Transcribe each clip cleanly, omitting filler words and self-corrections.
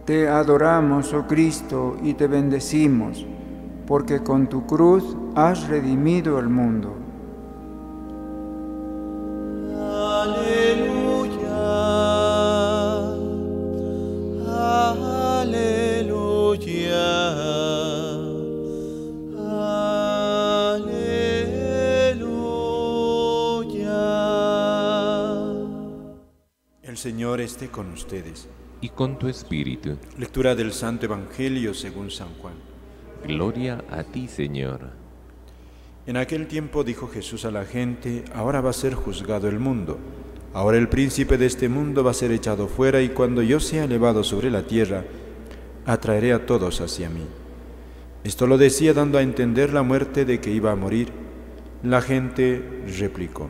Te adoramos, oh Cristo, y te bendecimos, porque con tu cruz has redimido el mundo. El Señor esté con ustedes. Y con tu espíritu. Lectura del Santo Evangelio según San Juan. Gloria a ti, Señor. En aquel tiempo dijo Jesús a la gente: ahora va a ser juzgado el mundo. Ahora el príncipe de este mundo va a ser echado fuera, y cuando yo sea elevado sobre la tierra, atraeré a todos hacia mí. Esto lo decía dando a entender la muerte de que iba a morir. La gente replicó: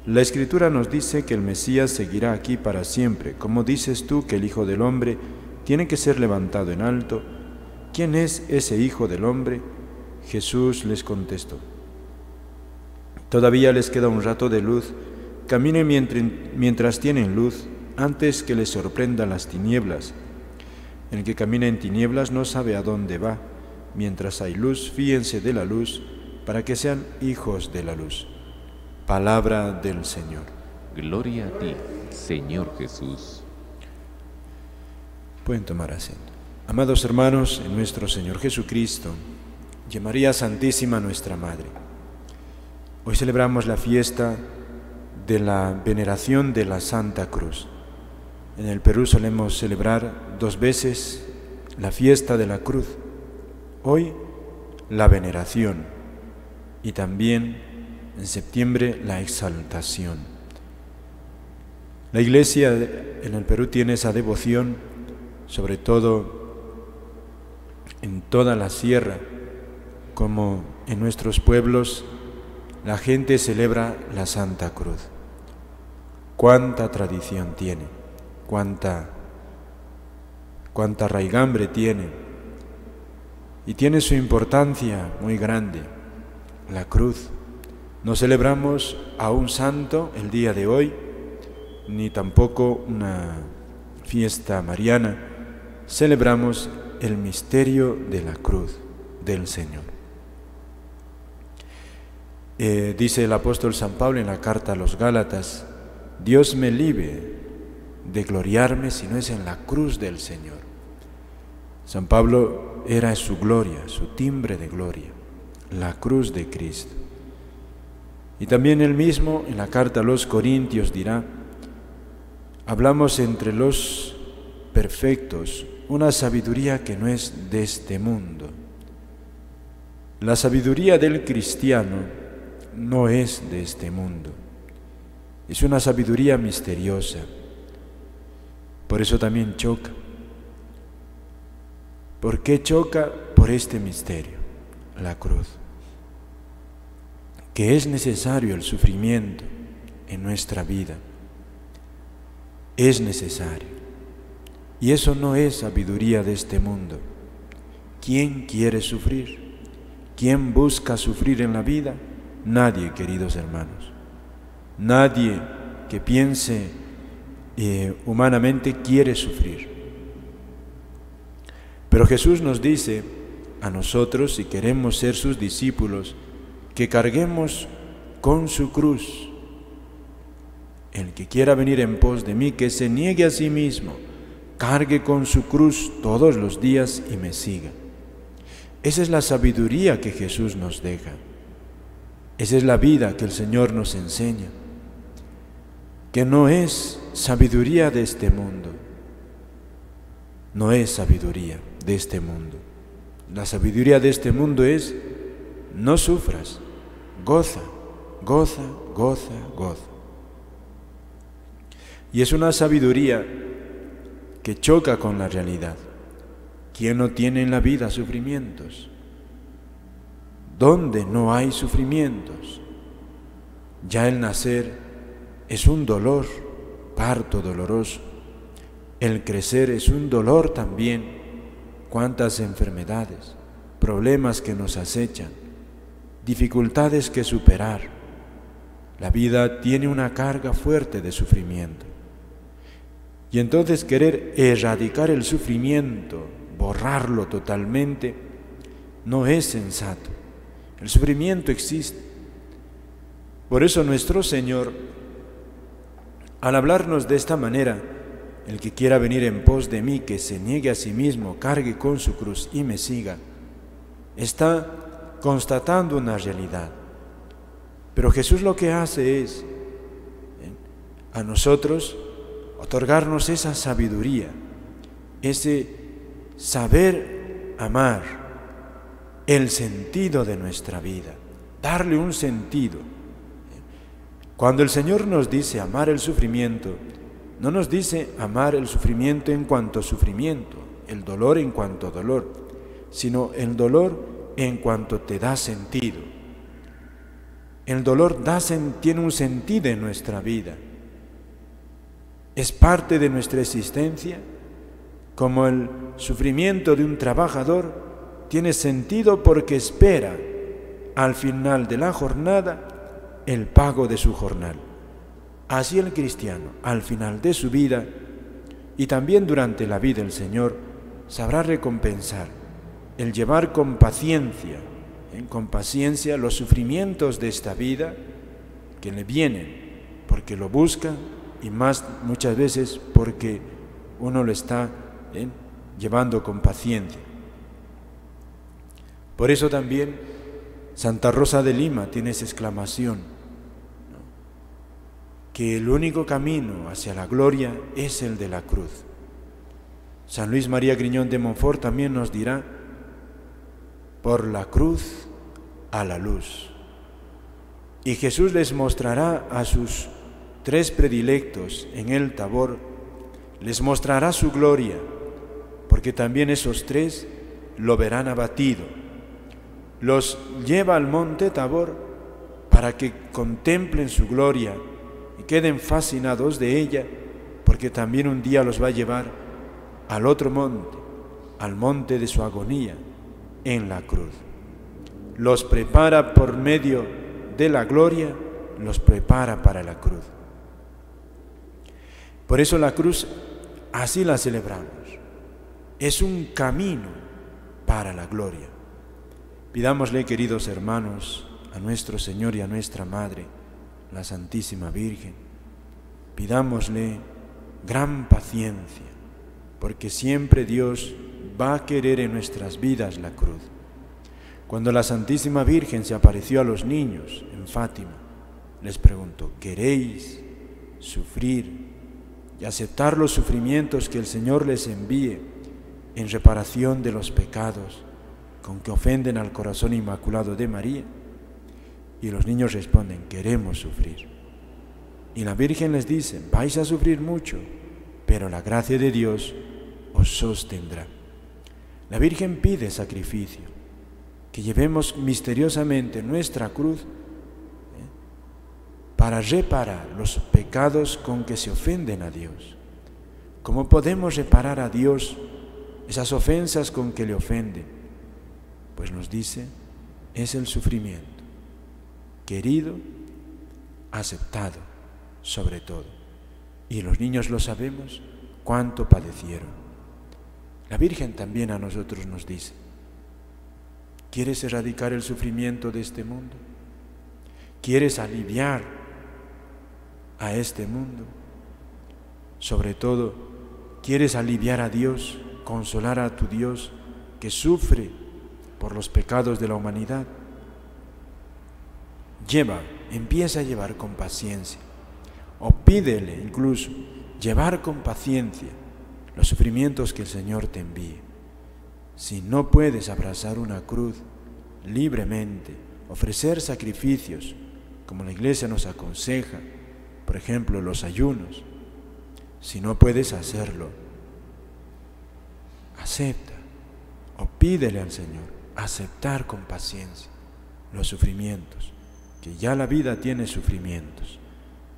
la Escritura nos dice que el Mesías seguirá aquí para siempre. ¿Cómo dices tú que el Hijo del Hombre tiene que ser levantado en alto? ¿Quién es ese Hijo del Hombre? Jesús les contestó: todavía les queda un rato de luz. Caminen mientras tienen luz, antes que les sorprendan las tinieblas. El que camina en tinieblas no sabe a dónde va. Mientras hay luz, fíense de la luz, para que sean hijos de la luz. Palabra del Señor. Gloria a ti, Señor Jesús. Pueden tomar asiento. Amados hermanos, en nuestro Señor Jesucristo y María Santísima, nuestra Madre, hoy celebramos la fiesta de la veneración de la Santa Cruz. En el Perú solemos celebrar 2 veces la fiesta de la cruz. Hoy la veneración y también en septiembre la exaltación. La Iglesia en el Perú tiene esa devoción, sobre todo en toda la sierra, como en nuestros pueblos la gente celebra la Santa Cruz. Cuánta tradición tiene, cuánta raigambre tiene, y tiene su importancia muy grande, la cruz. No celebramos a un santo el día de hoy, ni tampoco una fiesta mariana. Celebramos el misterio de la cruz del Señor. Dice el apóstol San Pablo en la carta a los Gálatas: Dios me libre de gloriarme si no es en la cruz del Señor. San Pablo era su gloria, su timbre de gloria, la cruz de Cristo. Y también él mismo en la carta a los Corintios dirá: hablamos entre los perfectos una sabiduría que no es de este mundo. La sabiduría del cristiano no es de este mundo, es una sabiduría misteriosa. Por eso también choca. ¿Por qué choca? Por este misterio, la cruz. Que es necesario el sufrimiento en nuestra vida. Es necesario. Y eso no es sabiduría de este mundo. ¿Quién quiere sufrir? ¿Quién busca sufrir en la vida? Nadie, queridos hermanos. Nadie que piense humanamente quiere sufrir. Pero Jesús nos dice a nosotros, si queremos ser sus discípulos, que carguemos con su cruz. El que quiera venir en pos de mí, que se niegue a sí mismo, cargue con su cruz todos los días y me siga. Esa es la sabiduría que Jesús nos deja. Esa es la vida que el Señor nos enseña, que no es sabiduría de este mundo. No es sabiduría de este mundo. La sabiduría de este mundo es: no sufras, goza, goza, goza, goza. Y es una sabiduría que choca con la realidad. ¿Quién no tiene en la vida sufrimientos? ¿Dónde no hay sufrimientos? Ya el nacer es un dolor, parto doloroso. El crecer es un dolor también. Cuántas enfermedades, problemas que nos acechan, dificultades que superar. La vida tiene una carga fuerte de sufrimiento. Y entonces querer erradicar el sufrimiento, borrarlo totalmente, no es sensato. El sufrimiento existe. Por eso nuestro Señor, al hablarnos de esta manera, el que quiera venir en pos de mí, que se niegue a sí mismo, cargue con su cruz y me siga, está constatando una realidad. Pero Jesús lo que hace es a nosotros otorgarnos esa sabiduría, ese saber amar, el sentido de nuestra vida, darle un sentido. Cuando el Señor nos dice amar el sufrimiento, no nos dice amar el sufrimiento en cuanto sufrimiento, el dolor en cuanto dolor, sino el dolor en cuanto te da sentido. El dolor tiene un sentido en nuestra vida. Es parte de nuestra existencia, como el sufrimiento de un trabajador tiene sentido porque espera al final de la jornada el pago de su jornal. Así el cristiano, al final de su vida y también durante la vida del Señor, sabrá recompensar el llevar con paciencia los sufrimientos de esta vida que le vienen, porque lo busca y muchas veces porque uno lo está llevando con paciencia. Por eso también Santa Rosa de Lima tiene esa exclamación, que el único camino hacia la gloria es el de la cruz. San Luis María Griñón de Montfort también nos dirá: por la cruz a la luz. Y Jesús les mostrará a sus 3 predilectos en el Tabor, les mostrará su gloria, porque también esos 3 lo verán abatido. Los lleva al monte Tabor para que contemplen su gloria y queden fascinados de ella, porque también un día los va a llevar al otro monte, al monte de su agonía, en la cruz. Los prepara por medio de la gloria, los prepara para la cruz. Por eso la cruz, así la celebramos. Es un camino para la gloria. Pidámosle, queridos hermanos, a nuestro Señor y a nuestra Madre, la Santísima Virgen, pidámosle gran paciencia, porque siempre Dios va a querer en nuestras vidas la cruz. Cuando la Santísima Virgen se apareció a los niños en Fátima, les preguntó: ¿queréis sufrir y aceptar los sufrimientos que el Señor les envíe en reparación de los pecados con que ofenden al corazón inmaculado de María? Y los niños responden: queremos sufrir. Y la Virgen les dice: vais a sufrir mucho, pero la gracia de Dios os sostendrá. La Virgen pide sacrificio, que llevemos misteriosamente nuestra cruz para reparar los pecados con que se ofenden a Dios. ¿Cómo podemos reparar a Dios esas ofensas con que le ofenden? Pues nos dice, es el sufrimiento, querido, aceptado, sobre todo. Y los niños lo sabemos, cuánto padecieron. La Virgen también a nosotros nos dice: ¿quieres erradicar el sufrimiento de este mundo? ¿Quieres aliviar a este mundo? Sobre todo, ¿quieres aliviar a Dios, consolar a tu Dios que sufre por los pecados de la humanidad? Empieza a llevar con paciencia, o pídele incluso llevar con paciencia los sufrimientos que el Señor te envíe. Si no puedes abrazar una cruz libremente, ofrecer sacrificios, como la Iglesia nos aconseja, por ejemplo, los ayunos, si no puedes hacerlo, acepta o pídele al Señor aceptar con paciencia los sufrimientos, que ya la vida tiene sufrimientos.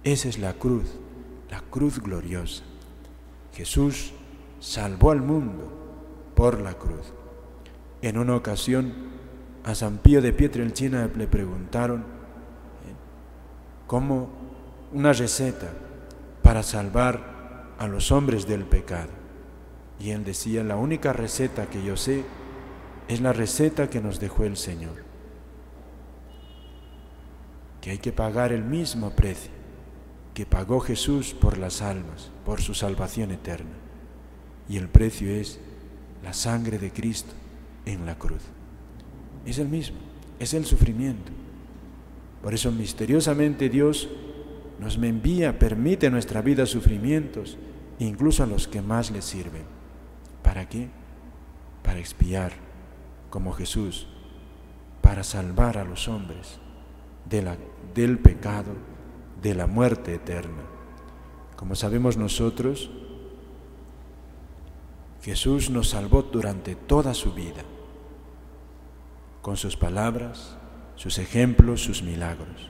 Esa es la cruz gloriosa. Jesús salvó al mundo por la cruz. En una ocasión a San Pío de Pietrelcina le preguntaron cómo una receta para salvar a los hombres del pecado. Y él decía, la única receta que yo sé es la receta que nos dejó el Señor, que hay que pagar el mismo precio que pagó Jesús por las almas, por su salvación eterna. Y el precio es la sangre de Cristo en la cruz. Es el mismo, es el sufrimiento. Por eso misteriosamente Dios nos envía, permite en nuestra vida sufrimientos, incluso a los que más le sirven. ¿Para qué? Para expiar, como Jesús, para salvar a los hombres del pecado, de la muerte eterna. Como sabemos nosotros, Jesús nos salvó durante toda su vida, con sus palabras, sus ejemplos, sus milagros.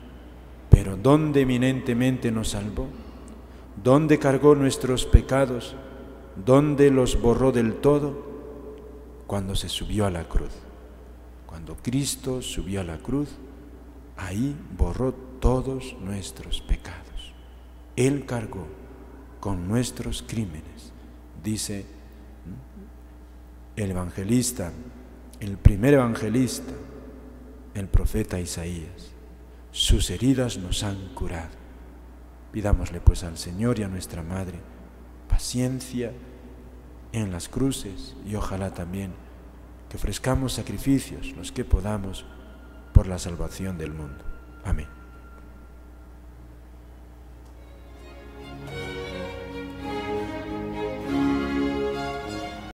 Pero ¿dónde eminentemente nos salvó? ¿Dónde cargó nuestros pecados? ¿Dónde los borró del todo? Cuando se subió a la cruz. Cuando Cristo subió a la cruz, ahí borró todos nuestros pecados. Él cargó con nuestros crímenes. Dice el evangelista, el primer evangelista, el profeta Isaías, sus heridas nos han curado. Pidámosle pues al Señor y a nuestra Madre paciencia en las cruces y ojalá también que ofrezcamos sacrificios los que podamos por la salvación del mundo. Amén.